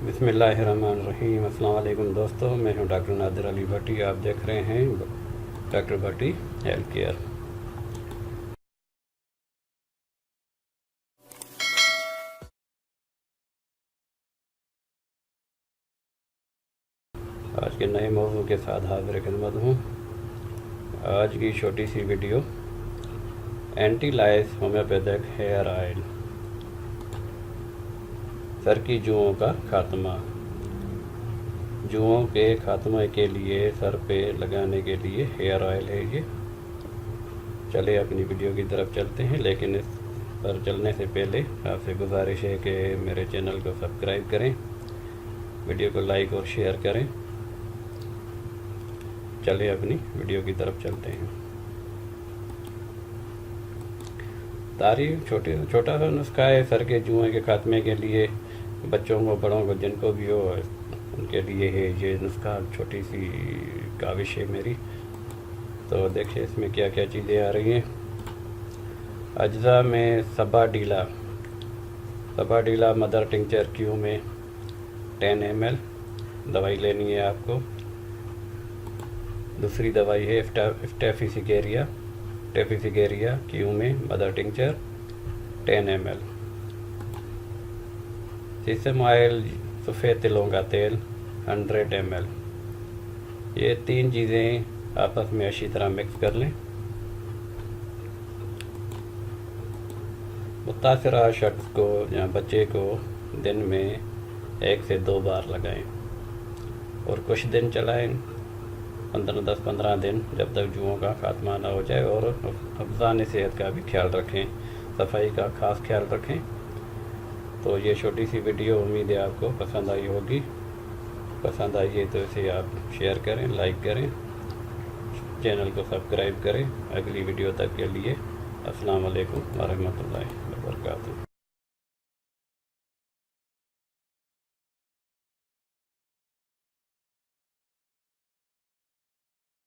بسم اللہ الرحمن الرحیم۔ السلام علیکم دوستو، میں ہوں ڈاکٹر نادر علی بھٹی۔ آپ دیکھ رہے ہیں ڈاکٹر بھٹی ہیلتھ کیئر۔ آج کے نئے موضوع کے ساتھ حاضر خدمت ہوں۔ آج کی چھوٹی سی video anti لائس homeopathic hair oil, سر کی جوؤں کا خاتمہ۔ جوؤں کے خاتمہ کے لیے سر پہ لگانے کے لیے ہیئر آئل ہے یہ۔ چلے اپنی ویڈیو کی طرف چلتے ہیں، لیکن اس پر چلنے سے پہلے آپ سے گزارش ہے کہ میرے چینل کو سبسکرائب کریں، ویڈیو کو لائک اور شیئر کریں۔ چلے اپنی ویڈیو کی طرف چلتے ہیں۔ تعریف چھوٹا سا نسخہ ہے سر کے جوؤں کے خاتمے کے لیے۔ بچوں کو، بڑوں کو، جن کو بھی ہو ان کے لیے ہے یہ نسخہ۔ چھوٹی سی کاوش ہے میری۔ تو دیکھیں اس میں کیا کیا چیزیں آ رہی ہیں۔ اجزاء میں سبا ڈیلا مدر ٹنکچر کیو میں 10 ml دوائی لینی ہے آپ کو۔ دوسری دوائی ہے ٹیفیسیگیریا کیو میں mother tincture 10 ml۔ Sesame oil, سفید تلوں کا تیل 100 ml۔ یہ تین چیزیں آپس میں اچھی طرح مکس کر لیں۔ متاثرہ شخص کو یا بچے کو دن میں 1 سے 2 بار لگائیں اور کچھ دن چلائیں، 15 دن، جب تک جوؤں کا خاتمہ نہ ہو جائے۔ اور حفظان صحت کا بھی خیال رکھیں، صفائی کا خاص خیال رکھیں۔ تو یہ چھوٹی سی ویڈیو امید ہے آپ کو پسند آئی ہوگی۔ پسند آئی ہے تو اسے آپ شیئر کریں، لائک کریں، چینل کو سبسکرائب کریں۔ اگلی ویڈیو تک کے لیے السلام علیکم ورحمۃ اللہ وبرکاتہ۔